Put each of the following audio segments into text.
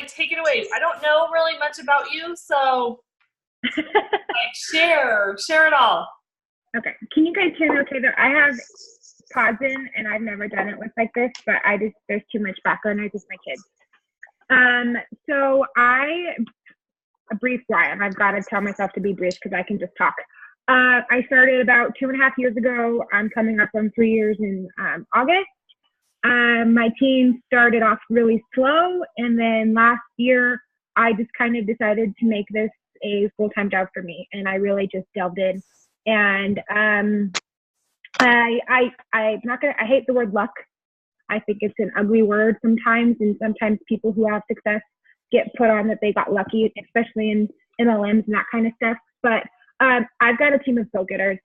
take it away. I don't know really much about you, so like share it all. Okay. Can you guys hear me okay there? I have pods in and I've never done it with like this, but there's too much background noise with my kids. So a brief why, and I've got to tell myself to be brief because I can just talk. I started about 2.5 years ago. I'm coming up on 3 years in August. My team started off really slow, and then last year I just kind of decided to make this a full-time job for me, and I really just delved in. And I hate the word luck. I think it's an ugly word sometimes, and sometimes people who have success get put on that they got lucky, especially in MLMs and that kind of stuff. But I've got a team of go-getters,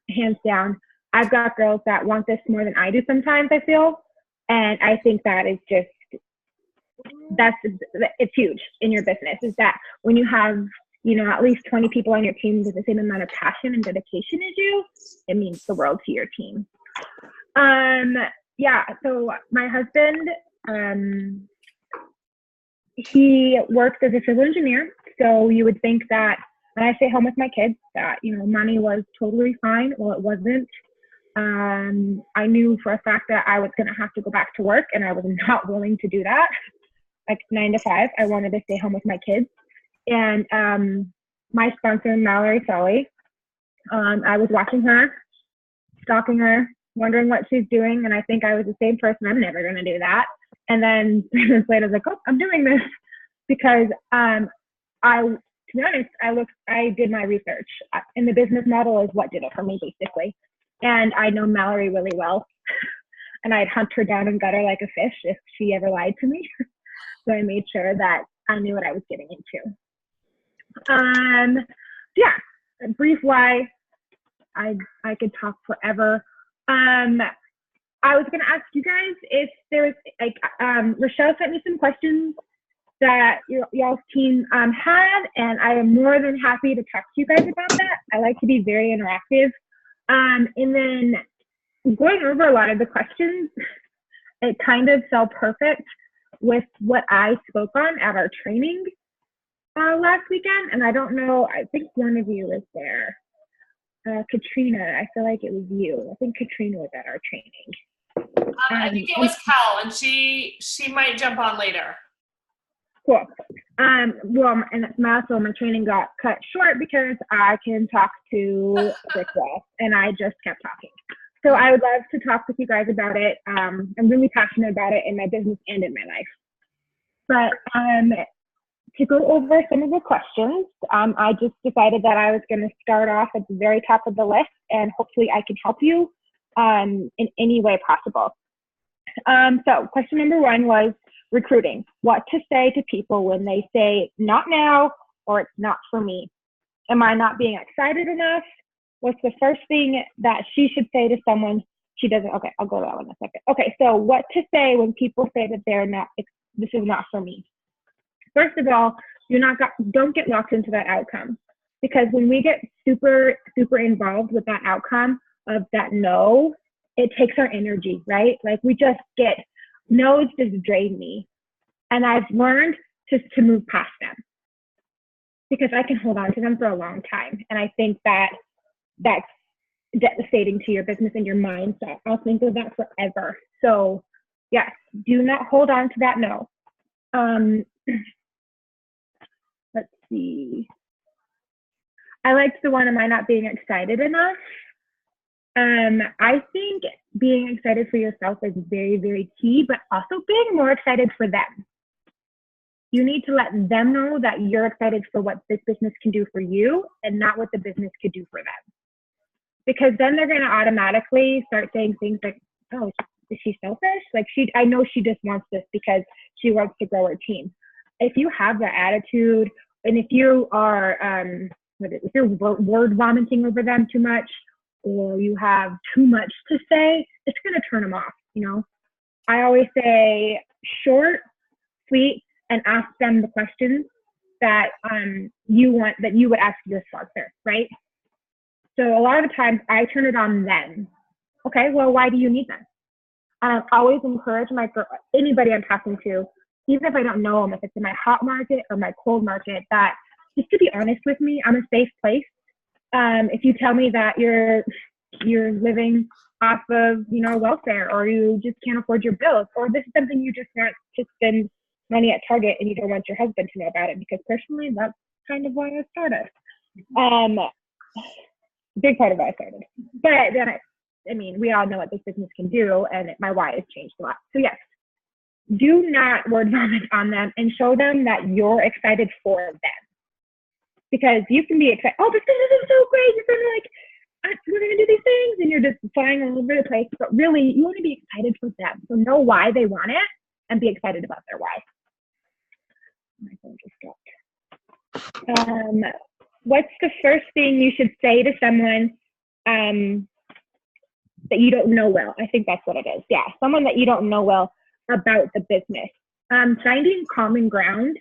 hands down. I've got girls that want this more than I do sometimes, I feel. And I think that is just, it's huge in your business, is that when you have, at least 20 people on your team with the same amount of passion and dedication as you, it means the world to your team. So my husband, he works as a civil engineer. So you would think that when I stay home with my kids that, money was totally fine. Well, it wasn't. I knew for a fact that I was going to have to go back to work, and I was not willing to do that. Like 9 to 5, I wanted to stay home with my kids. And my sponsor, Mallory Sully, I was watching her, stalking her, wondering what she's doing. And I think I was the same person. I'm never going to do that. And then 3 months later, I was like, oh, I'm doing this because to be honest, I did my research. And the business model is what did it for me, basically. And I know Mallory really well. And I'd hunt her down and gut her like a fish if she ever lied to me. So I made sure that I knew what I was getting into. A brief why. I could talk forever. I was going to ask you guys if there's Rochelle sent me some questions that y'all's team had, and I am more than happy to talk to you guys about that. I like to be very interactive. And then going over a lot of the questions, it kind of fell perfect with what I spoke on at our training last weekend. And I don't know, I think one of you was there. Katrina, I feel like it was you. I think Katrina was at our training. I think it was Cal, and she might jump on later. Cool. And my training got cut short because I can talk to brick wall, and I just kept talking. So I would love to talk with you guys about it. I'm really passionate about it in my business and in my life. But to go over some of the questions, I just decided that I was going to start off at the very top of the list, and hopefully I can help you in any way possible. So question number 1 was recruiting. What to say to people when they say not now or it's not for me? Am I not being excited enough? What's the first thing that she should say to someone she doesn't? Okay, I'll go to that one in a second. Okay, so what to say when people say that they're not, this is not for me? First of all, don't get locked into that outcome, because when we get super, super involved with that outcome of that no, it takes our energy, right? Like we just get, no's just drain me. And I've learned just to move past them because I can hold on to them for a long time. And I think that's devastating to your business and your mindset. I'll think of that forever. So yes, do not hold on to that no. Let's see. I liked the one, am I not being excited enough? I think being excited for yourself is very, very key, but also being more excited for them. You need to let them know that you're excited for what this business can do for you and not what the business could do for them. Because then they're going to automatically start saying things like, oh, is she selfish? Like I know she just wants this because she wants to grow her team. If you have that attitude, and if you are, if you're word vomiting over them too much, or you have too much to say, it's going to turn them off. I always say short, sweet, and ask them the questions that you would ask your sponsor, right? So a lot of the times I turn it on them. Okay, well, why do you need them? I always encourage anybody I'm talking to, even if I don't know them, if it's in my hot market or my cold market, that just to be honest with me, I'm a safe place. If you tell me that you're living off of, you know, welfare, or you just can't afford your bills, or this is something you just want to spend money at Target and you don't want your husband to know about it, because personally, that's kind of why I started. Big part of why I started. But then I mean, we all know what this business can do, and my why has changed a lot. So yes, do not word vomit on them, and show them that you're excited for them. Because you can be excited, oh, this business is so great, you're gonna like, we're gonna do these things, and you're just flying all over the place. But really, you want to be excited for them. So know why they want it and be excited about their why. My phone just stopped. What's the first thing you should say to someone that you don't know well? I think that's what it is. Yeah, someone that you don't know well about the business. Finding common ground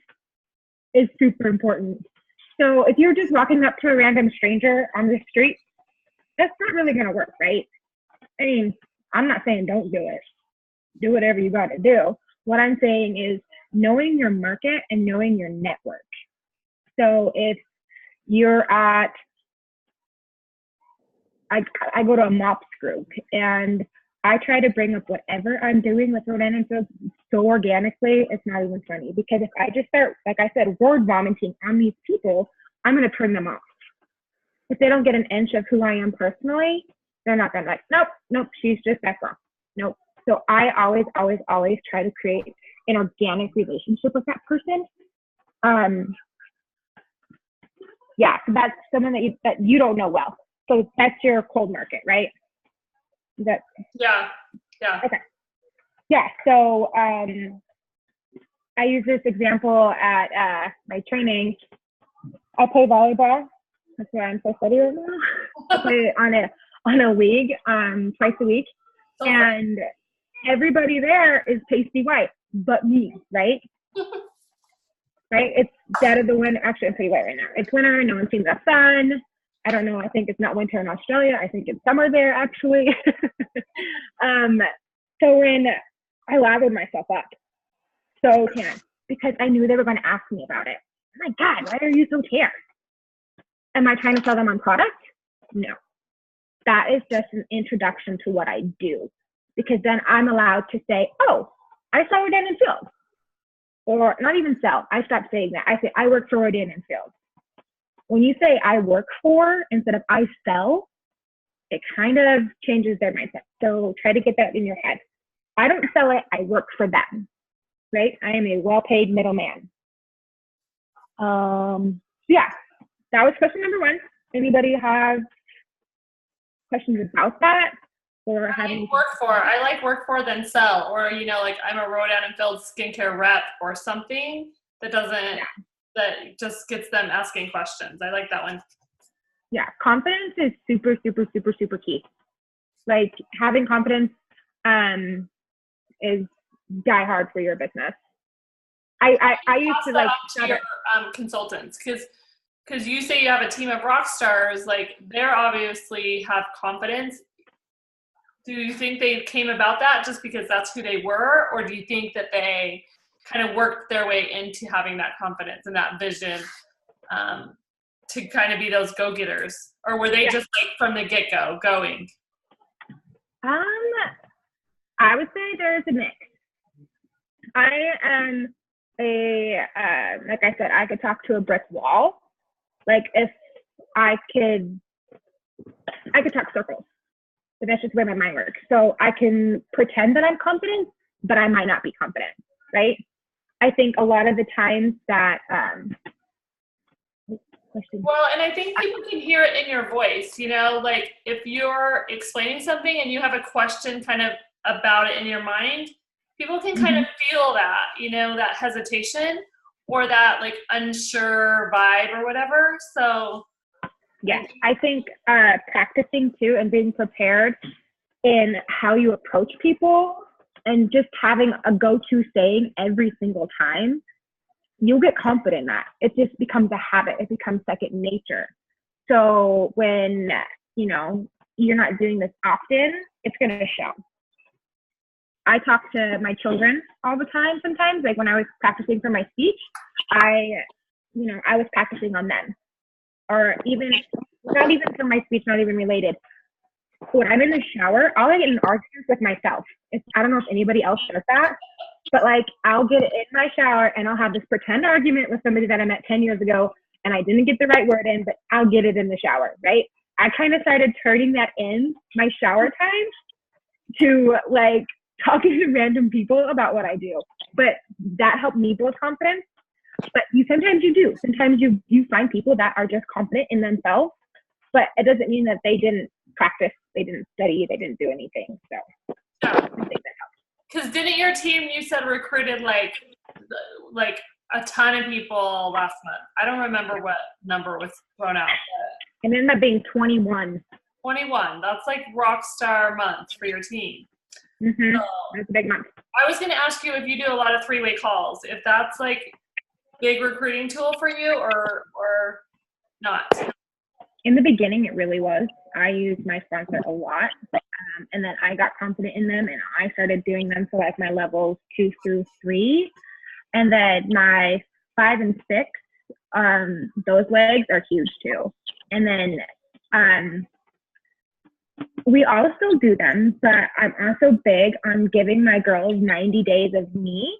is super important. So if you're just walking up to a random stranger on the street, that's not really going to work, right? I mean, I'm not saying don't do it. Do whatever you got to do. What I'm saying is knowing your market and knowing your network. So if you're at, I go to a MOPS group, and I try to bring up whatever I'm doing with Rhode Island Fields so organically, it's not even funny. Because if I just start, like I said, word vomiting on these people, I'm going to turn them off. If they don't get an inch of who I am personally, they're not going to like, nope, she's just that girl. Nope. So I always try to create an organic relationship with that person. Yeah, so that's someone that you don't know well. So that's your cold market, right? Yeah. Okay. Yeah. So I use this example at my training. I play volleyball. That's why I'm so steady right now. I play on a league twice a week, and everybody there is pasty white, but me, right? Right? It's dead of the winter. Actually, I'm pretty white right now. It's winter. No one sees the sun. I don't know. I think it's not winter in Australia. I think it's summer there, actually. So when I lathered myself up so tan, because I knew they were going to ask me about it. Oh my God, why are you so tan? Am I trying to sell them on product? No. That is just an introduction to what I do. Because then I'm allowed to say, oh, I sell Rhode Island Fields. Or not even sell. I stopped saying that. I say, I work for Rhode Island Fields. When you say I work for instead of I sell, it kind of changes their mindset. So try to get that in your head. I don't sell it, I work for them, right? I am a well-paid middleman. Yeah, that was question number 1. Anybody have questions about that? Or having work for? I like work for than sell, or you know, like I'm a Rhode Island Fields skincare rep or something that doesn't that just gets them asking questions. I like that one. Yeah, confidence is super, super, super, super key. Like having confidence is die hard for your business. I used to like to your consultants because you say you have a team of rock stars, like they're obviously have confidence. Do you think they came about that just because that's who they were, or do you think that they kind of worked their way into having that confidence and that vision to kind of be those go-getters, or were they just like from the get-go going? I would say there's a mix. I am like I said, I could talk to a brick wall. Like if I could talk circles. But that's just where my mind works. So I can pretend that I'm confident, but I might not be confident, right? I think a lot of the times that well, and I think people can hear it in your voice, you know, like if you're explaining something and you have a question kind of about it in your mind, people can kind of feel that, you know, that hesitation or that like unsure vibe or whatever. So yeah, I think practicing too and being prepared in how you approach people and just having a go-to saying every single time, you'll get confident in that. It just becomes a habit. It becomes second nature. So when, you know, you're not doing this often, it's going to show. I talk to my children all the time sometimes. Like when I was practicing for my speech, I was practicing on them. Or even, not even for my speech, not even related. When I'm in the shower, I'll get in arguments with myself. I don't know if anybody else does that, but like I'll get in my shower and I'll have this pretend argument with somebody that I met 10 years ago and I didn't get the right word in, but I'll get it in the shower, right? I kind of started turning that in my shower time to like talking to random people about what I do. But that helped me build confidence. But sometimes you do. Sometimes you find people that are just confident in themselves, but it doesn't mean that they didn't practice, they didn't study, they didn't do anything. So I think that helps. Because didn't your team, you said, recruited like a ton of people last month? I don't remember what number was thrown out. But it ended up being 21. 21. That's like rock star month for your team. Mm-hmm. So, that's a big month. I was going to ask you if you do a lot of three-way calls, if that's like big recruiting tool for you or not. In the beginning, it really was. I used my sponsor a lot, and then I got confident in them, and I started doing them for like my levels 2 through 3, and then my 5 and 6. Those legs are huge too. And then we all still do them, but I'm also big on giving my girls 90 days of me.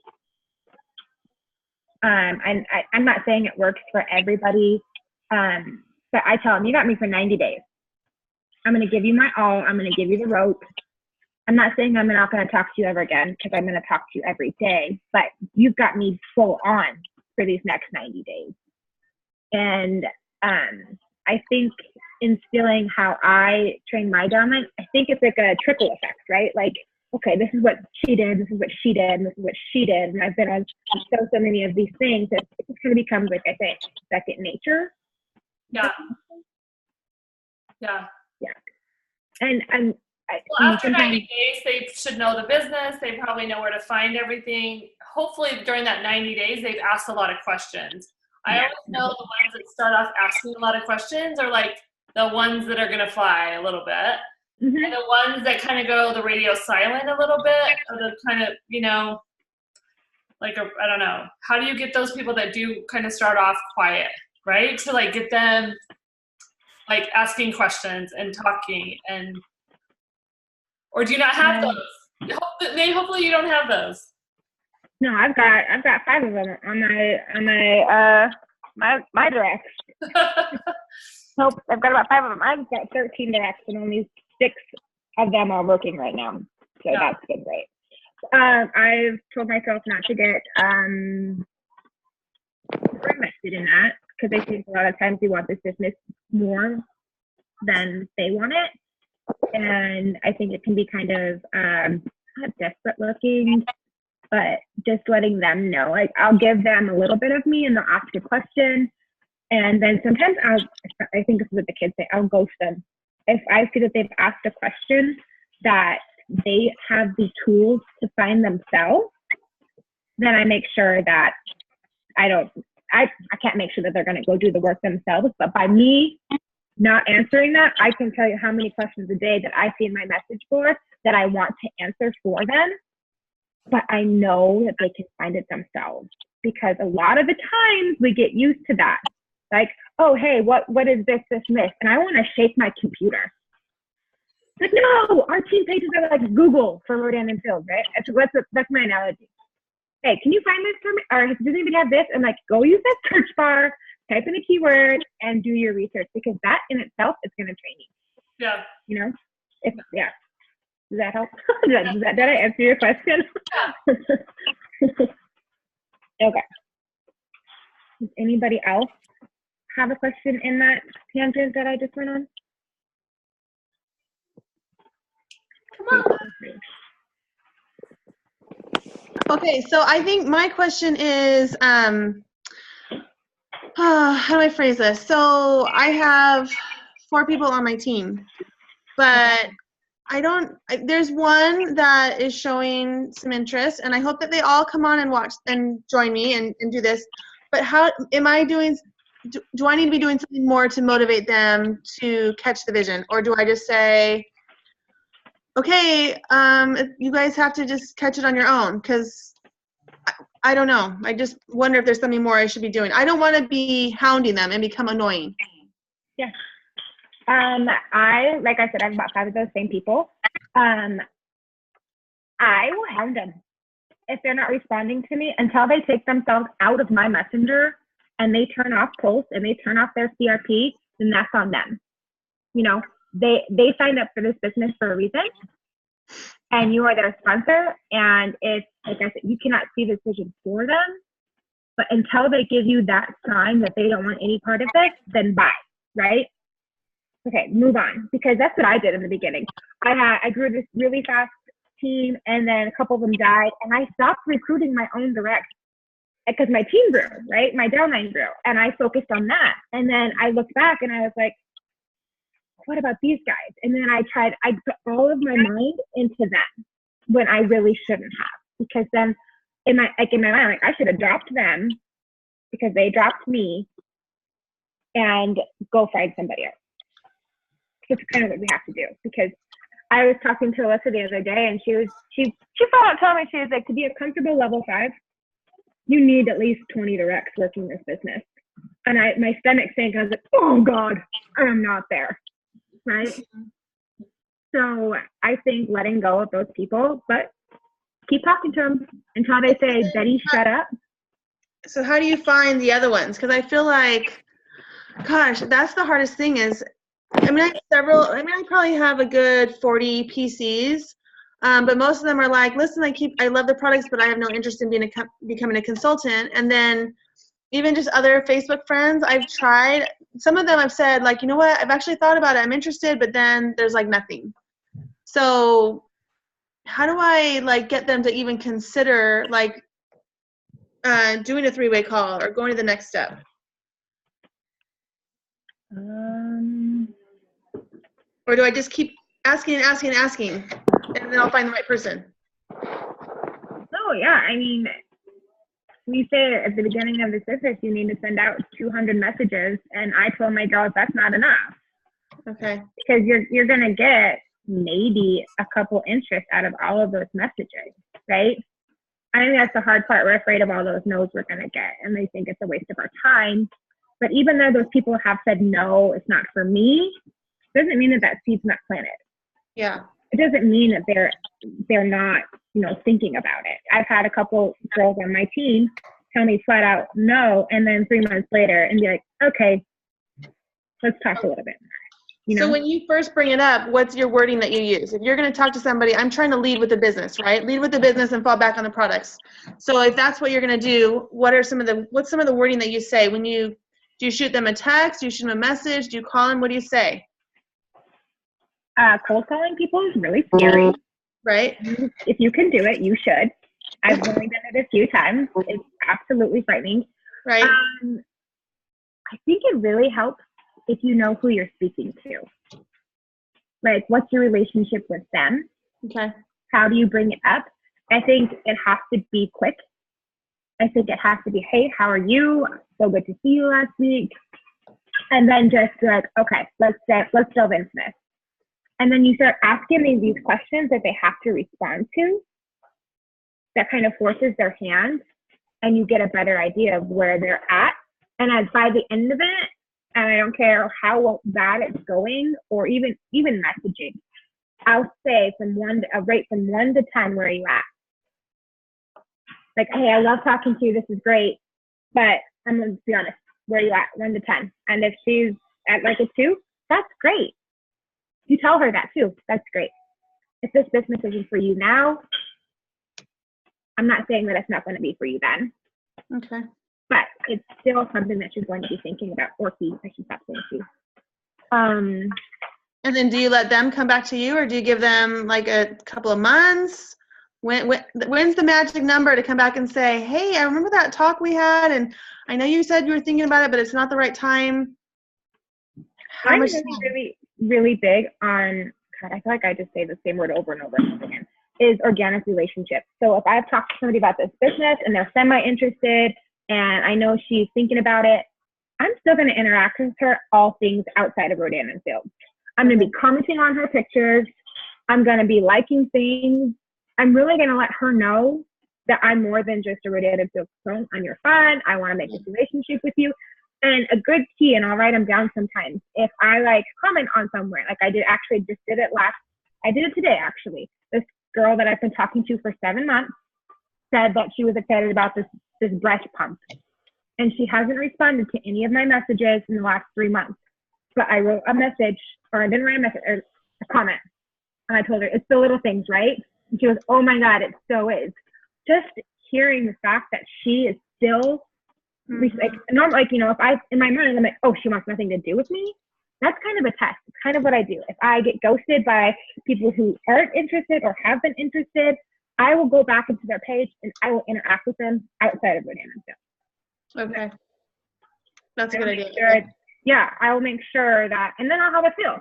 And I'm not saying it works for everybody, but I tell them, you got me for 90 days. I'm going to give you my all. I'm going to give you the rope. I'm not saying I'm not going to talk to you ever again, because I'm going to talk to you every day, but you've got me full on for these next 90 days. And I think instilling how I train my dominant, I think it's like a trickle effect, right? Like, okay, this is what she did, this is what she did, and this is what she did. And I've been on so many of these things that it just kind of becomes, like I say, second nature. Yeah. Yeah. Yeah. And well, after 90 days, they should know the business. They probably know where to find everything. Hopefully during that 90 days, they've asked a lot of questions. I always know the ones that start off asking a lot of questions are like the ones that are going to fly a little bit. Mm-hmm. And the ones that kind of go the radio silent a little bit are the kind of, like, I don't know. How do you get those people that do kind of start off quiet, right? To like get them like asking questions and talking or do you not have those? Hopefully you don't have those. No, I've got 5 of them on my directs. Nope, I've got about 5 of them. I've got 13 directs, and only 6 of them are working right now. So that's been great. I've told myself not to get invested in that, because I think a lot of times we want this business more than they want it, and I think it can be kind of not desperate looking, but just letting them know. Like, I'll give them a little bit of me and they'll ask a question. And then sometimes I think this is what the kids say, I'll ghost them. If I see that they've asked a question that they have the tools to find themselves, then I make sure that I can't make sure that they're going to go do the work themselves. But by me not answering that, I can tell you how many questions a day that I see in my message board that I want to answer for them. But I know that they can find it themselves, because a lot of the times we get used to that. Like, oh, hey, what is this, and this? And I want to shake my computer. Like, no, our team pages are like Google for Rodan and Field, right? That's my analogy. Hey, can you find this for me? Or does anybody have this? And like, go use that search bar, type in a keyword, and do your research, because that in itself is going to train you. Yeah. Yeah. Does that help? Did I answer your question? Okay. Does anybody else have a question in that tangent that I just went on? Come on. Okay, so I think my question is, how do I phrase this? So I have 4 people on my team, but there's one that is showing some interest, and I hope that they all come on and watch and join me and do this. But how am I doing? Do I need to be doing something more to motivate them to catch the vision? Or do I just say, okay, you guys have to just catch it on your own, because I don't know. I just wonder if there's something more I should be doing. I don't want to be hounding them and become annoying. Yeah. Like I said, I have about 5 of those same people. I will hound them if they're not responding to me until they take themselves out of my messenger and they turn off posts and they turn off their CRP, then that's on them. You know, they signed up for this business for a reason, and you are their sponsor. And it's, like I said, you cannot see the decision for them, but until they give you that sign that they don't want any part of this, then bye, right? Okay, move on, because that's what I did in the beginning. I grew this really fast team, and then a couple of them died, and I stopped recruiting my own direct because my team grew, right? My downline grew, and I focused on that. And then I looked back and I was like, what about these guys? And then I put all of my mind into them when I really shouldn't have, because then in my mind, like, I should have dropped them because they dropped me and go find somebody else. It's kind of what we have to do, because I was talking to Alyssa the other day, and she flat out told me, she was like, to be a comfortable level 5, you need at least 20 directs working this business. And my stomach sank. I was like, oh God, I am not there, right? So I think letting go of those people, but keep talking to them until they say, Betty, shut up. So how do you find the other ones? Because I feel like, gosh, that's the hardest thing is, I probably have a good 40 PCs, but most of them are like, listen, I love the products, but I have no interest in becoming a consultant. And then even just other Facebook friends, I've tried. Some of them I've said, like, you know what, I've actually thought about it, I'm interested, but then there's like nothing. So how do I like get them to even consider like doing a 3-way call or going to the next step? Or do I just keep asking, and then I'll find the right person? Oh, yeah. I mean, we say at the beginning of this business, you need to send out 200 messages. And I told my girls that's not enough. Okay. Because you're going to get maybe a couple interests out of all of those messages, right? I think that's the hard part. We're afraid of all those no's we're going to get, and they think it's a waste of our time. But even though those people have said, no, it's not for me, doesn't mean that seed's not planted. Yeah. It doesn't mean that they're not, thinking about it. I've had a couple girls on my team tell me flat out no, and then 3 months later and be like, okay, let's talk a little bit more. So when you first bring it up, what's your wording that you use? If you're going to talk to somebody, I'm trying to lead with the business, right? Lead with the business and fall back on the products. So if that's what you're going to do, what's some of the wording that you say? Do you shoot them a text? Do you shoot them a message? Do you call them? What do you say? Cold calling people is really scary. Right. If you can do it, you should. I've only done it a few times. It's absolutely frightening. Right. I think it really helps if you know who you're speaking to. Like, what's your relationship with them? Okay. How do you bring it up? I think it has to be quick. I think it has to be, hey, how are you? So good to see you last week. And then just be like, okay, let's delve into this. And then you start asking these questions that they have to respond to. That kind of forces their hand, and you get a better idea of where they're at. And as by the end of it, and I don't care how bad it's going, or even messaging, I'll say rate from 1 to 10, where are you at? Like, hey, I love talking to you. This is great, but I'm going to be honest. Where are you at? 1 to 10. And if she's at like a 2, that's great. You tell her that too. That's great. If this business isn't for you now, I'm not saying that it's not going to be for you then. Okay. But it's still something that she's going to be thinking about, or I should stop saying she. And then do you let them come back to you, or do you give them like a couple of months? When's the magic number to come back and say, hey, I remember that talk we had, and I know you said you were thinking about it, but it's not the right time? I'm really, really big on, God, I feel like I just say the same word over and over and over again, is organic relationships. So if I've talked to somebody about this business and they're semi-interested and I know she's thinking about it, I'm still going to interact with her all things outside of Rodan and Fields. I'm going to be commenting on her pictures. I'm going to be liking things. I'm really going to let her know that I'm more than just a radiative phone on your fun. I want to make this relationship with you. And a good key, and I'll write them down sometimes, if I like comment on somewhere, like I did it today actually. This girl that I've been talking to for 7 months said that she was excited about this breast pump. And she hasn't responded to any of my messages in the last 3 months. But I wrote a message, or I didn't write a message, or a comment. And I told her, it's the little things, right? And she goes, oh my God, it so is. Just hearing the fact that she is still, like, you know, if I, in my mind, I'm like, oh, she wants nothing to do with me. That's kind of a test. It's kind of what I do. If I get ghosted by people who aren't interested or have been interested, I will go back into their page and I will interact with them outside of Banana Stuff. Okay. That's a good idea. Yeah, I will make sure that, and then I'll have a feel,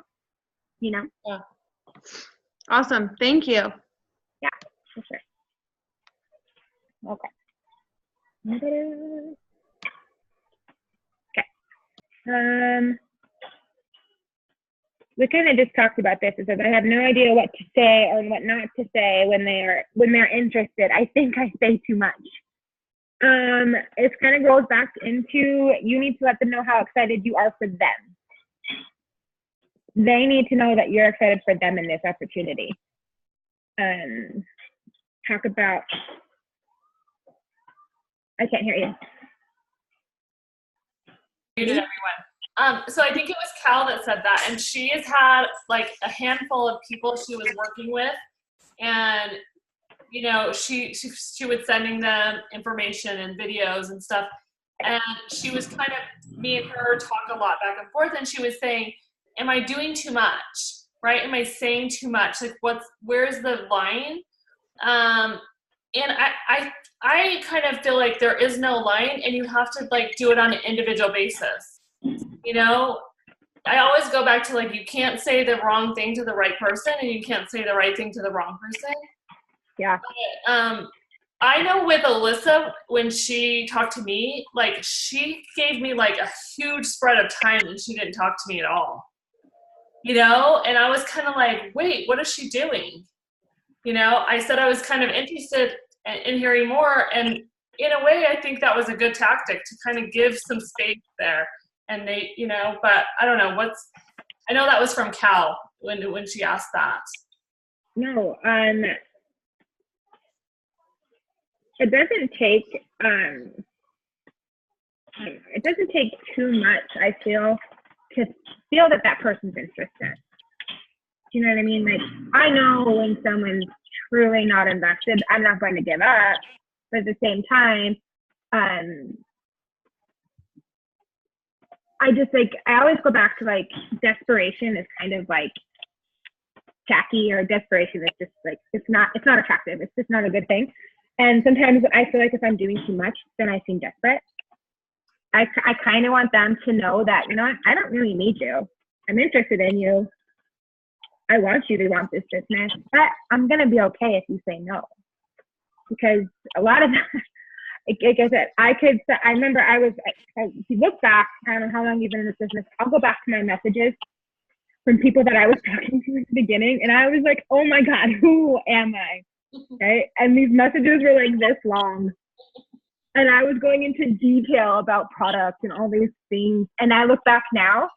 you know? Yeah. Awesome. Thank you. Yeah, for sure. Okay. We kind of just talked about this. It says I have no idea what to say or what not to say when they're interested. I think I say too much. It kind of goes back into, you need to let them know how excited you are for them. They need to know that you're excited for them in this opportunity. Talk about, I can't hear you. Muted everyone. So I think it was Cal that said that, and she has had like a handful of people she was working with, and you know, she was sending them information and videos and stuff, and she was kind of, me and her talk a lot back and forth, and she was saying, am I doing too much, right? Am I saying too much? Like, where's the line? And I kind of feel like there is no line, and you have to like do it on an individual basis. You know, I always go back to like, you can't say the wrong thing to the right person, and you can't say the right thing to the wrong person. Yeah. But, I know with Alyssa, when she talked to me, like she gave me like a huge spread of time and she didn't talk to me at all. You know, and I was kind of like, wait, what is she doing? You know, I said I was kind of interested in hearing more, and in a way, I think that was a good tactic to kind of give some space there. And they, you know, but I don't know I know that was from Cal when she asked that. No, it doesn't take too much, I feel, to feel that person's interested. Do you know what I mean? Like, I know when someone's truly not invested, I'm not going to give up. But at the same time, I always go back to like, desperation is kind of like tacky, or desperation is just like, it's not attractive. It's just not a good thing. And sometimes I feel like if I'm doing too much, then I seem desperate. I kind of want them to know that, you know what, I don't really need you. I'm interested in you. I want you to want this business, but I'm going to be okay if you say no. Because a lot of, like I said, I remember if you look back, I don't know how long you've been in this business, I'll go back to my messages from people that I was talking to at the beginning, and I was like, oh my God, who am I? Right? And these messages were like this long. And I was going into detail about products and all these things. And I look back now,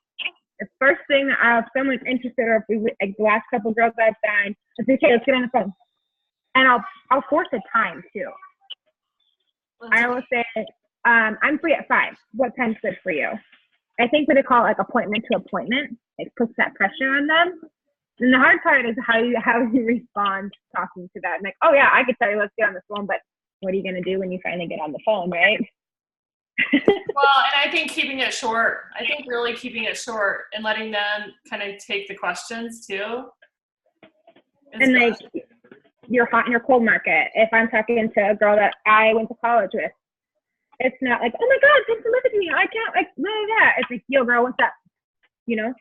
the first thing that if someone's interested, or if we, like the last couple of girls I've signed, I say, okay, let's get on the phone. And I'll force a time too. I will say, I'm free at 5. What time's good for you? I think what they call like appointment to appointment. It puts that pressure on them. And the hard part is how you respond talking to that. Like, oh yeah, I could tell you, let's get on the phone, but what are you going to do when you finally get on the phone, right? Well, and I think keeping it short. I think really keeping it short and letting them kind of take the questions too. And like your hot and your cold market. If I'm talking to a girl that I went to college with, it's not like, oh my God, come to live with me. I can't like that. It's like, yo, girl, what's up? You know?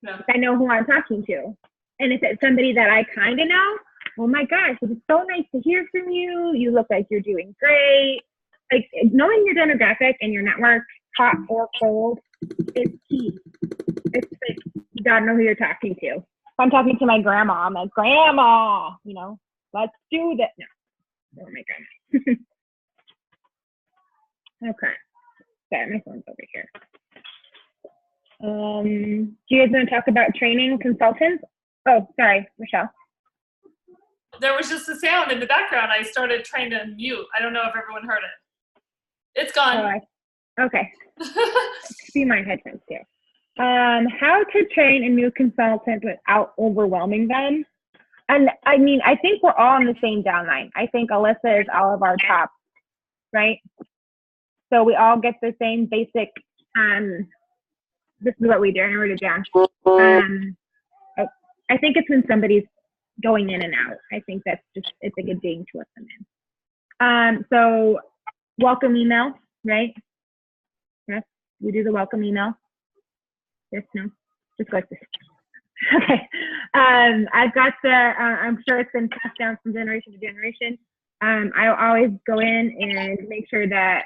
No. I know who I'm talking to. And if it's somebody that I kind of know, oh my gosh, it's so nice to hear from you. You look like you're doing great. Like, knowing your demographic and your network, hot or cold, is key. It's like, you gotta know who you're talking to. I'm talking to my grandma. I'm like, Grandma, let's do this. No, my grandma. Okay. Sorry, my phone's over here. Do you guys want to talk about training consultants? Oh, sorry, Michelle. There was just a sound in the background. I started trying to mute. I don't know if everyone heard it. It's gone. Oh, okay. See my headphones too. How to train a new consultant without overwhelming them. And I mean, I think we're all on the same downline. I think Alyssa is all of our top, right? So we all get the same basic, this is what we do. I wrote it down. I think it's when somebody's going in and out. I think that's just, it's a good thing to let them in. So welcome email, right? Yes, we do the welcome email. Yes, no, just like this. Okay. I've got I'm sure it's been passed down from generation to generation. I always go in and make sure that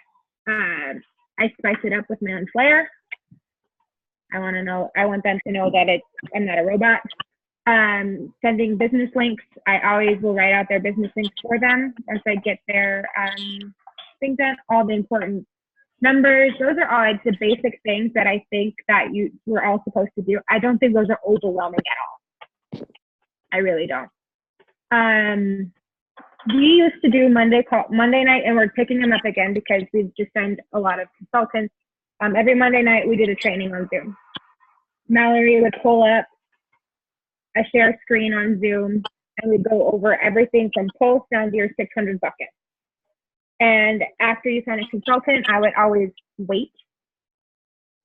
I spice it up with my own flair. I want them to know that I'm not a robot. Sending business links. I always will write out their business links for them once I get their things done, all the important numbers. Those are all the basic things that I think that we're all supposed to do. I don't think those are overwhelming at all. I really don't. We used to do Monday night, and we're picking them up again because we've just done a lot of consultants. Every Monday night we did a training on Zoom. Mallory would pull up a share screen on Zoom, and we'd go over everything from pulse down to your 600 bucket. And after you sign a consultant, I would always wait.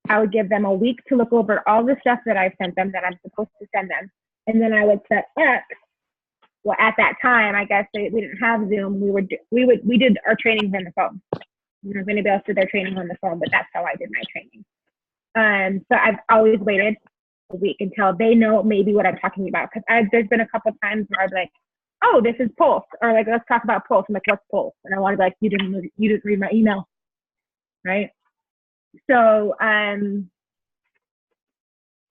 I would give them a week to look over all the stuff that I've sent them that I'm supposed to send them. And then I would set up, well, at that time, I guess we didn't have Zoom. We did our trainings on the phone. I don't know if anybody else did their training on the phone, but that's how I did my training. So I've always waited a week until they know maybe what I'm talking about. Because there's been a couple times where I'd be like, oh, this is Pulse, or like, let's talk about Pulse. I'm like, what's Pulse? And I want to be like, you didn't read my email, right? So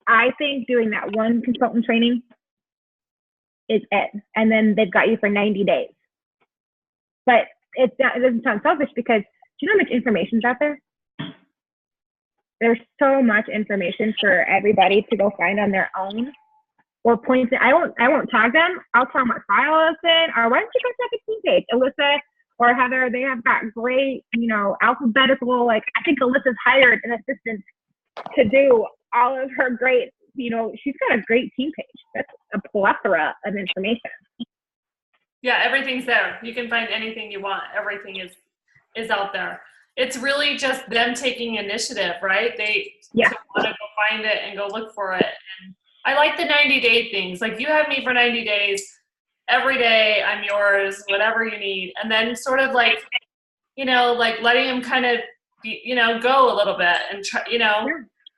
I think doing that one consultant training is it, and then they've got you for 90 days. But it doesn't sound selfish because do you know how much information is out there? There's so much information for everybody to go find on their own. Or points. I won't tag them. I'll tell them what file it's in. Or why don't you go check a team page? Alyssa or Heather, they have got great, alphabetical. Like I think Alyssa's hired an assistant to do all of her great. She's got a great team page. That's a plethora of information. Yeah, everything's there. You can find anything you want. Everything is out there. It's really just them taking initiative, right? They want to go find it and go look for it. And I like the 90-day things. Like you have me for 90 days. Every day I'm yours, whatever you need. And then sort of like, like letting them kind of, go a little bit and try,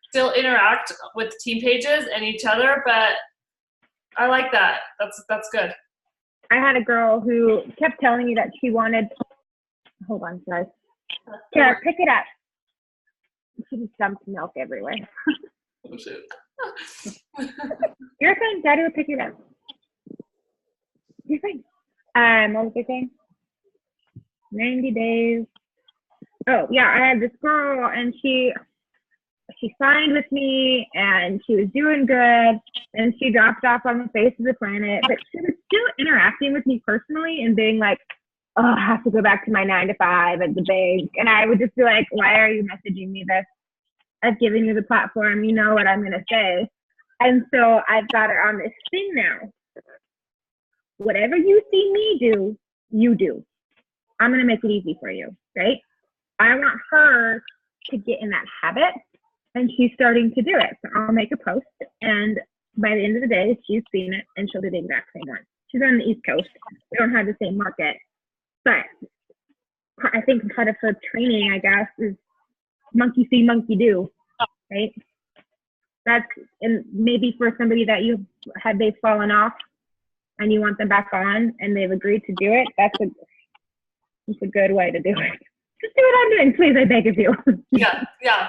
still interact with team pages and each other. But I like that. That's good. I had a girl who kept telling me that she wanted, hold on, guys. Yeah, pick it up. She just dumped milk everywhere. Oh, shit. You're fine. Daddy will pick it up. You're fine. What was I saying? 90 days. Oh, yeah, I had this girl, and she signed with me, and she was doing good, and she dropped off on the face of the planet, but she was still interacting with me personally and being like, oh, I have to go back to my 9-to-5 at the bank. And I would just be like, why are you messaging me this? I've given you the platform. You know what I'm going to say. And so I've got her on this thing now. Whatever you see me do, you do. I'm going to make it easy for you, right? I want her to get in that habit, and she's starting to do it. So I'll make a post, and by the end of the day, she's seen it, and she'll do the exact same one. She's on the East Coast. We don't have the same market. But I think part of her training, I guess, is monkey see, monkey do, right? And maybe for somebody that they've fallen off and you want them back on and they've agreed to do it, that's a good way to do it. Just do what I'm doing, please, I beg of you. Yeah,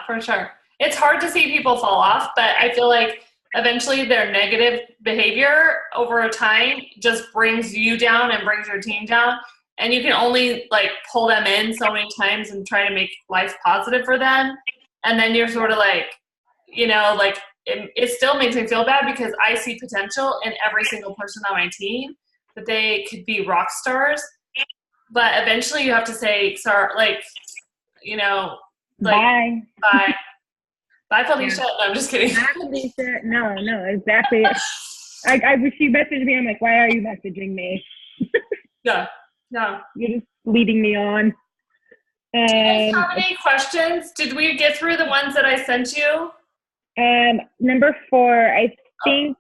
for sure. It's hard to see people fall off, but I feel like eventually their negative behavior over time just brings you down and brings your team down. And you can only like pull them in so many times and try to make life positive for them. And then you're sort of like, you know, like it still makes me feel bad because I see potential in every single person on my team that they could be rock stars. But eventually you have to say, sorry, like, you know, like, Bye. Bye. Bye, Felicia. Yeah. No, I'm just kidding. Bye, Felicia. No, exactly. I she messaged me. I'm like, why are you messaging me? Yeah. No. You're just leading me on. Do you guys have any questions? Did we get through the ones that I sent you? Number 4, I think.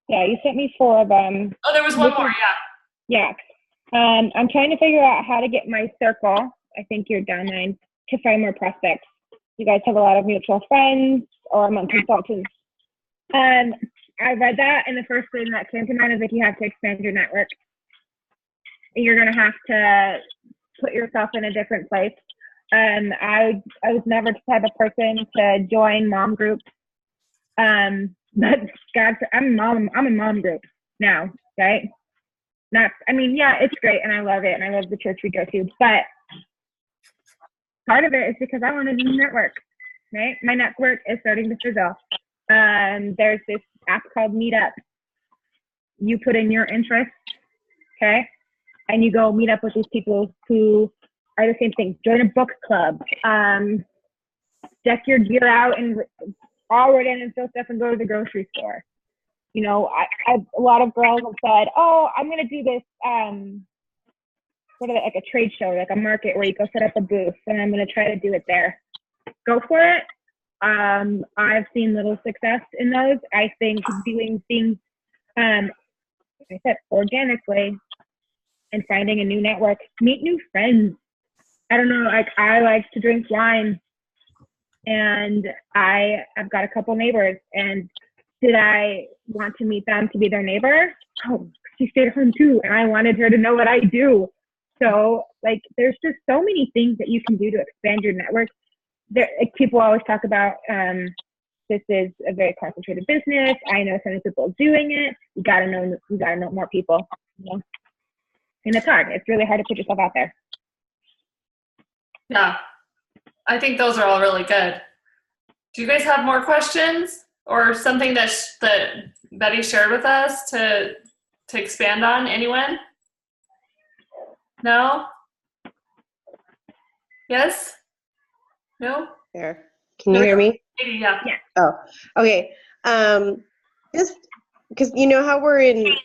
Yeah, you sent me 4 of them. Oh, there was one more. Yeah. I'm trying to figure out how to get my circle. I think you're downline to find more prospects. You guys have a lot of mutual friends or among consultants. I read that, and the first thing that came to mind is like you have to expand your network. You're gonna have to put yourself in a different place. I was never the type of person to join mom groups. But God, I'm a mom group now, right? Yeah, it's great and I love it and I love the church we go to, but part of it is because I want to do network, right? My network is starting to fizzle. There's this app called Meetup. You put in your interests, okay? And you go meet up with these people who are the same thing. Join a book club. Deck your gear out and all right in and fill stuff and go to the grocery store. You know, a lot of girls have said, oh, I'm going to do this, like a trade show, like a market where you go set up a booth, and I'm going to try to do it there. Go for it. I've seen little success in those. I think doing things, like I said, organically and finding a new network, meet new friends. I don't know, like I like to drink wine, and I've got a couple neighbors, and did I want to meet them to be their neighbor? Oh, she stayed at home too, and I wanted her to know what I do. So, like, there's just so many things that you can do to expand your network. Like, people always talk about this is a very concentrated business. I know so many people doing it. You gotta know more people. You know? And it's hard. It's really hard to put yourself out there. Yeah, I think those are all really good. Do you guys have more questions or something that Betty shared with us to expand on? Anyone? No? Yes? No? There. Can you hear me? Yeah. Oh, okay. Just because you know how we're in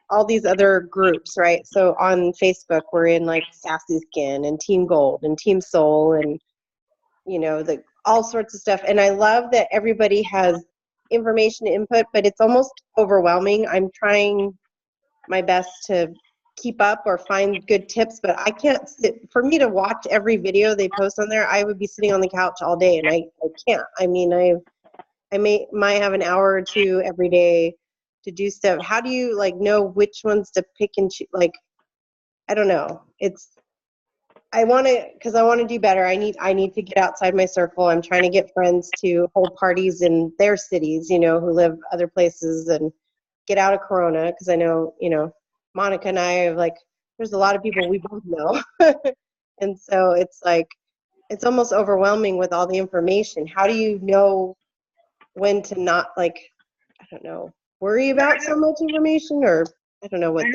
all these other groups, right? So on Facebook, we're in like Sassy Skin and Team Gold and Team Soul and, you know, all sorts of stuff. And I love that everybody has information input, but it's almost overwhelming. I'm trying my best to keep up or find good tips, but I can't for me to watch every video they post on there, I would be sitting on the couch all day, and I can't. I mean, I might have an hour or two every day to do stuff. How do you like know which ones to pick and choose? Like, I don't know. I want to do better. I need to get outside my circle. I'm trying to get friends to hold parties in their cities, you know, who live other places, and get out of Corona, because I know, you know, Monica and I have like, there's a lot of people we both know. And so it's like, it's almost overwhelming with all the information. How do you know when to not, like, I don't know, worry about so much information, or I don't know what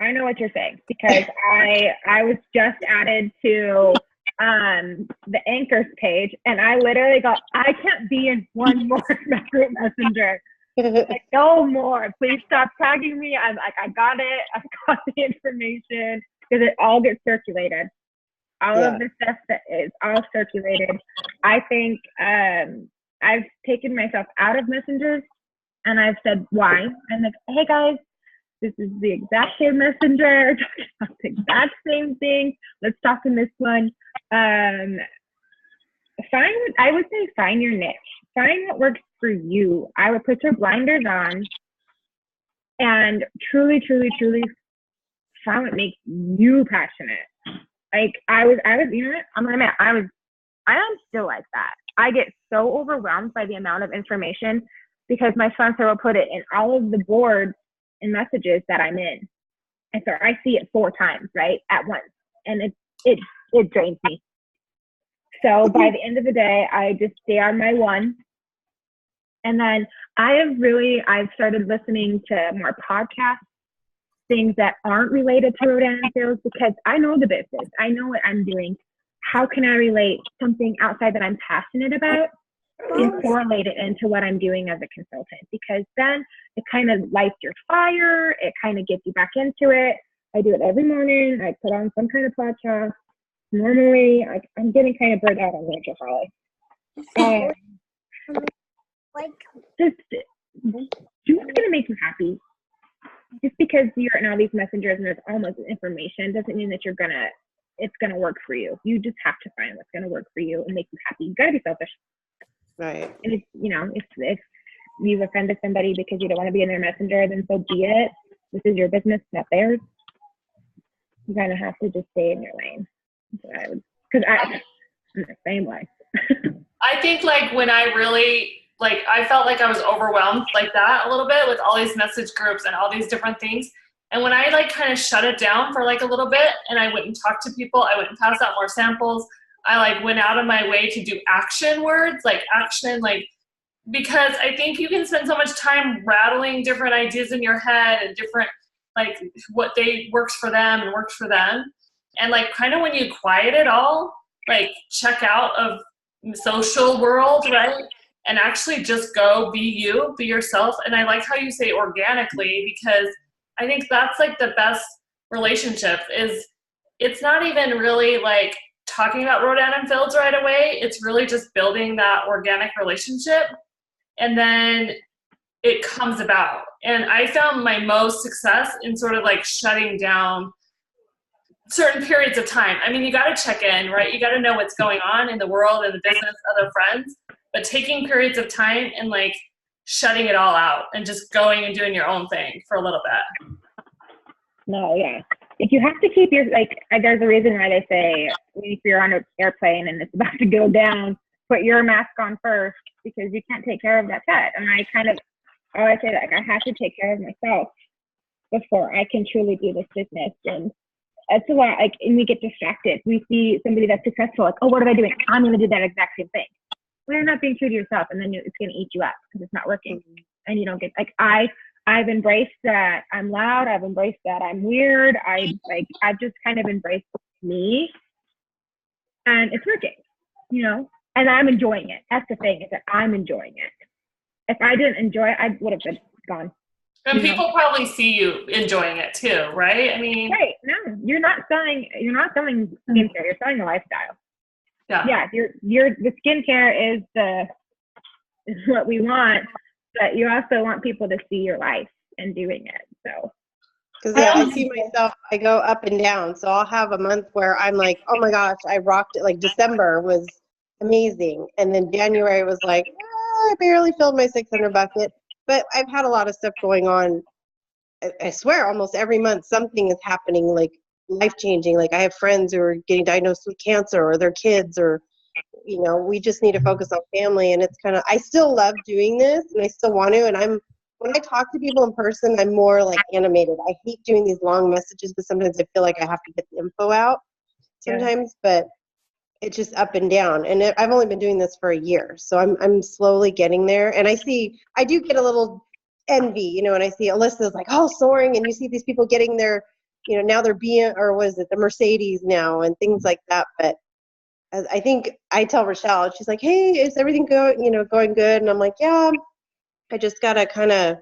I know what you're saying, because I was just added to the anchors page, and I literally go, I can't be in one more group messenger. Like, no more. Please stop tagging me. I'm like, I got it. I've got the information, because it all gets circulated. All of the stuff that is all circulated. I think I've taken myself out of messengers, and I've said why. I'm like, hey guys, this is the exact same messenger, talking about the exact same thing. Let's talk in this one. I would say find your niche. Find what works for you. I would put your blinders on and truly, truly, truly find what makes you passionate. Like I was, you know what? I'm gonna admit, I am still like that. I get so overwhelmed by the amount of information because my sponsor will put it in all of the boards and messages that I'm in. And so I see it 4 times, right, at once. And it drains me. So by the end of the day, I just stay on my one. And then I've started listening to more podcasts, things that aren't related to Rodan sales, because I know the business. I know what I'm doing. How can I relate something outside that I'm passionate about and correlate it into what I'm doing as a consultant? Because then it kind of lights your fire. It kind of gets you back into it. I do it every morning. I put on some kind of podcast. Normally, I'm getting kind of burnt out on Rachel Holly. Just do what's going to make you happy. Just because you're in all these messengers and there's almost information doesn't mean that it's gonna work for you. You just have to find what's gonna work for you and make you happy. You gotta be selfish. Right. And if you've offended somebody because you don't want to be in their messenger, then so be it. This is your business, not theirs. You kind of have to just stay in your lane. Because I'm the same way. I think like when I really I felt like I was overwhelmed like that a little bit with all these message groups and all these different things. And when I kind of shut it down for a little bit and I went and talked to people, I went and passed out more samples. I went out of my way to do action words, because I think you can spend so much time rattling different ideas in your head and different, what works for them and works for them. And kind of when you quiet it all, check out of social world, right? And actually just go be you, be yourself. And I like how you say organically, because I think that's the best relationship is it's not even really talking about Rodan and Fields right away. It's really just building that organic relationship. And then it comes about. And I found my most success in sort of shutting down certain periods of time. I mean, you got to check in, right? You got to know what's going on in the world and the business, other friends. But taking periods of time and shutting it all out and just going and doing your own thing for a little bit. No, yeah. If you have to keep your, there's a reason why they say if you're on an airplane and it's about to go down, put your mask on first because you can't take care of that pet. And I always say I have to take care of myself before I can truly do this business. And it's a lot, and we get distracted. We see somebody that's successful, oh, what am I doing? I'm going to do that exact same thing. Well, you're not being true to yourself, and then it's going to eat you up because it's not working. And you don't get, I've embraced that I'm loud. I've embraced that I'm weird. I've just kind of embraced me, and it's working, and I'm enjoying it. That's the thing, is that I'm enjoying it. If I didn't enjoy it, I would have been gone. And people probably see you enjoying it too, right? I mean, right? No, you're not selling skincare. You're selling a lifestyle. Yeah. The skincare is what we want, but you also want people to see your life and doing it. So. Because I see myself, I go up and down. So I'll have a month where I'm like, oh my gosh, I rocked it. December was amazing, and then January was I barely filled my 600 bucket. But I've had a lot of stuff going on. I swear, almost every month something is happening, life-changing. I have friends who are getting diagnosed with cancer, or their kids, or we just need to focus on family. And it's kind of, I still love doing this, and I still want to. And when I talk to people in person, I'm more animated. I hate doing these long messages because sometimes I feel like I have to get the info out sometimes, but it's just up and down. And I've only been doing this for a year, so I'm slowly getting there. And I do get a little envy, and I see Alyssa's soaring, and you see these people getting their, now they're being, or what is it, the Mercedes now and things like that. But I think I tell Rochelle, she's like, hey, is everything going good? And I'm like, yeah, I just gotta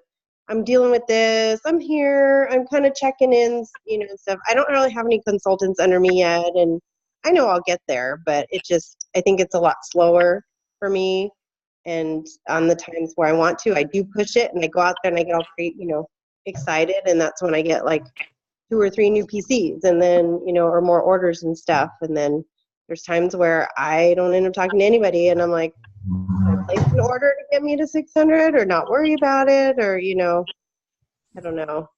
I'm dealing with this. I'm here. I'm kind of checking in, and stuff. I don't really have any consultants under me yet, and I know I'll get there, but I think it's a lot slower for me. And on the times where I want to, I do push it, and I go out there and I get all excited. And that's when I get 2 or 3 new PCs, and then, or more orders and stuff. And then there's times where I don't end up talking to anybody, and I'm like, can I place an order to get me to 600 or not worry about it? Or, I don't know.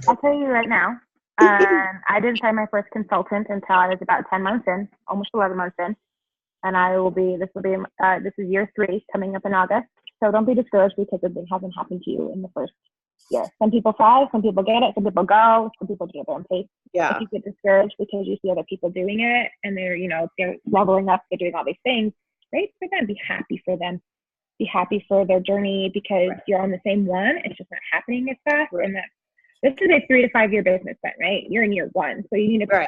I'll tell you right now. I didn't find my first consultant until I was about 10 months in, almost 11 months in. And this is year 3 coming up in August. So don't be discouraged because it hasn't happened to you in the first year. Some people thrive, some people get it, some people go, some people do it at their own pace. Yeah. If you get discouraged because you see other people doing it and they're leveling up, they're doing all these things, great for them. Be happy for them. Be happy for their journey because you're on the same one. It's just not happening as fast. And that this is a 3 to 5 year business plan, right? You're in year 1. So you need to,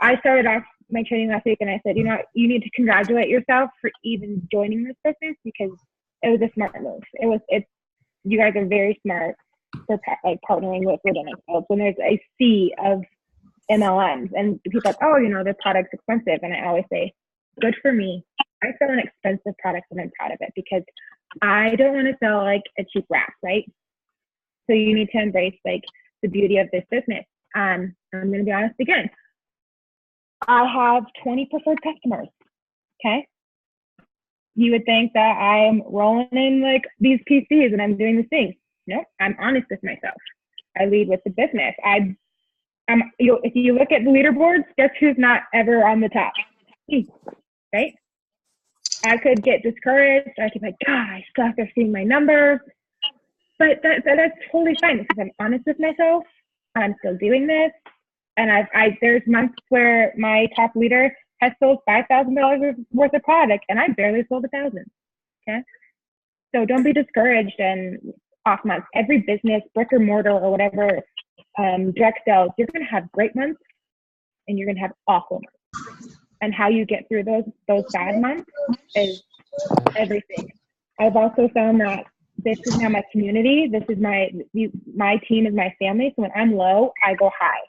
I started off my training last week and I said, you need to congratulate yourself for even joining this business because it was a smart move. You guys are very smart for partnering with Redundant Fields when there's a sea of MLMs and people are like, oh, their product's expensive. And I always say, good for me. I sell an expensive product and I'm proud of it because I don't want to sell like a cheap wrap, right? So you need to embrace like the beauty of this business. I'm going to be honest again. I have 20 preferred customers. Okay. You would think that I'm rolling in like these PCs and I'm doing these things. No, I'm honest with myself. I lead with the business. If you look at the leaderboards, guess who's not ever on the top? Me, right? I could get discouraged. I could be like, God, I suck at seeing my numbers. But that's totally fine because I'm honest with myself. I'm still doing this. And there's months where my top leader has sold $5,000 worth of product and I barely sold 1,000. Okay. So don't be discouraged and off months. Every business, brick or mortar or whatever, direct sales, you're going to have great months and you're going to have awful months. And how you get through those bad months is everything. I've also found that this is now my community. This is my team is my family. So when I'm low, I go high.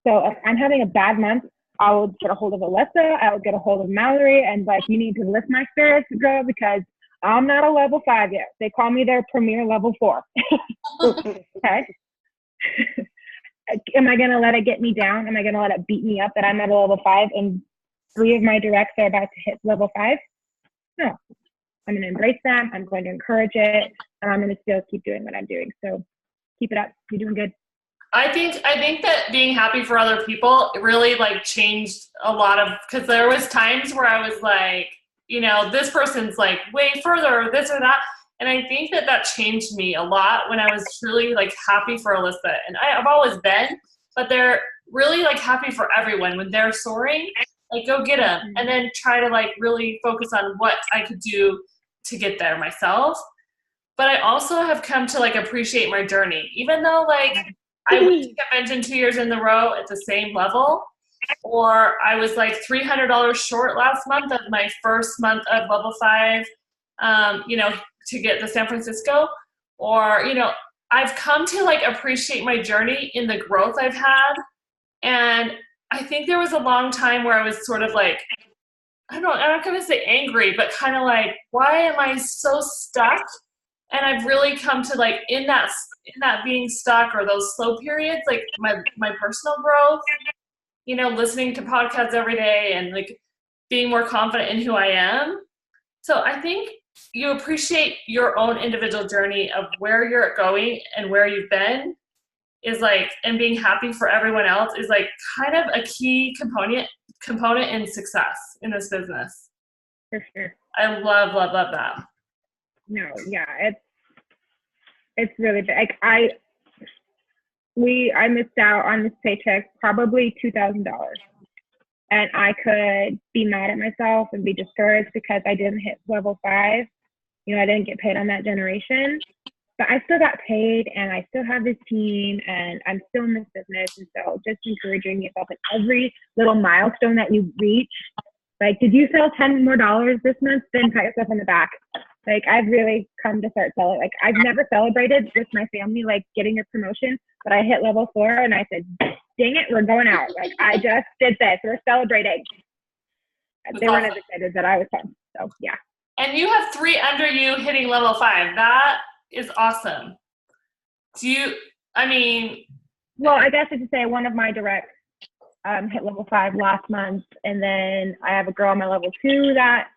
So if I'm having a bad month, I will get a hold of Alyssa. I will get a hold of Mallory and like, you need to lift my spirits, girl, because I'm not a level 5 yet. They call me their premier level 4. Okay. Am I going to let it get me down? Am I going to let it beat me up that I'm at a level 5 and 3 of my directs are about to hit level 5? No. I'm going to embrace them. I'm going to encourage it. And I'm going to still keep doing what I'm doing. So keep it up. You're doing good. I think that being happy for other people really like changed a lot of, because there was times where I was like, this person's like way further or this or that. And I think that changed me a lot when I was truly like happy for Alyssa. And I've always been, but they're really like happy for everyone when they're soaring, like go get them and then try to like really focus on what I could do to get there myself. But I also have come to like appreciate my journey, even though like I went to convention 2 years in a row at the same level, or I was like $300 short last month of my first month of level 5, to get to San Francisco, or, I've come to like appreciate my journey in the growth I've had. And I think there was a long time where I was sort of like, I'm not going to say angry, but kind of like, why am I so stuck? And I've really come to like in that being stuck or those slow periods, like my personal growth, listening to podcasts every day and like being more confident in who I am. So I think you appreciate your own individual journey of where you're going and where you've been is like, and being happy for everyone else is like kind of a key component in success in this business. For sure. I love that. No, yeah, it's really big. Like I missed out on this paycheck probably $2,000, and I could be mad at myself and be discouraged because I didn't hit level 5. I didn't get paid on that generation, but I still got paid, and I still have this team, and I'm still in this business. And so, just encouraging yourself in every little milestone that you reach. Like, did you sell $10 more this month? Then pat yourself on the back. Like, I've really come to start celebrating. Like, I've never celebrated with my family, like, getting a promotion, but I hit level 4, and I said, dang it, we're going out. Like, I just did this. We're celebrating. They weren't as excited that I was fun. So, yeah. And you have 3 under you hitting level 5. That is awesome. Well, I guess I should say one of my directs hit level 5 last month, and then I have a girl on my level 2 that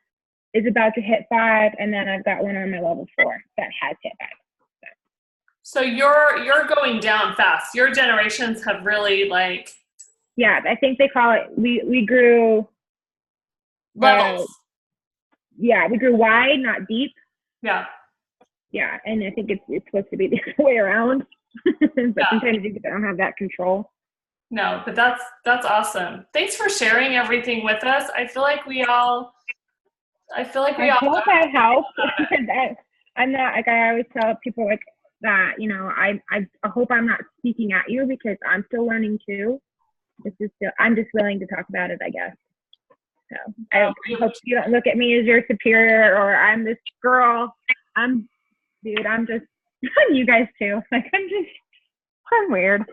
is about to hit 5, and then I've got one on my level 4 that has hit 5. So you're going down fast. Your generations have really like. Yeah, I think they call it. We grew levels. Yeah, we grew wide, not deep. Yeah. Yeah, and I think it's supposed to be the other way around. But sometimes you don't have that control. No, but that's awesome. Thanks for sharing everything with us. I feel like we all I hope I helped. I'm not, like, I always tell people like that, you know, I hope I'm not speaking at you, because I'm still learning too. I'm just willing to talk about it, I guess. So I hope you don't look at me as your superior, or I'm this girl. I'm just you guys too. Like, I'm weird.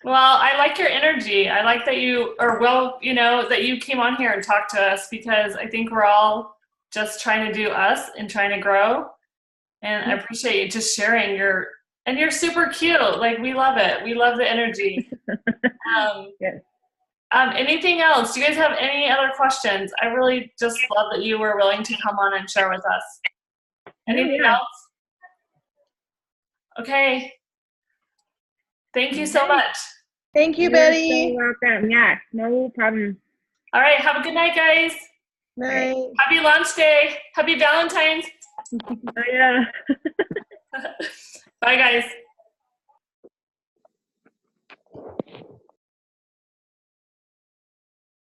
Well, I like your energy. I like that that you came on here and talked to us, because I think we're all just trying to do us and trying to grow. And I appreciate you just sharing and you're super cute. Like, we love it. We love the energy. Yes. Anything else? Do you guys have any other questions? I really just love that you were willing to come on and share with us. Anything else? Okay. Thank you so much. Thank you, Betty. You're so welcome. Yeah, no problem. All right. Have a good night, guys. Night. Happy launch day. Happy Valentine's. Oh, yeah. Bye, guys.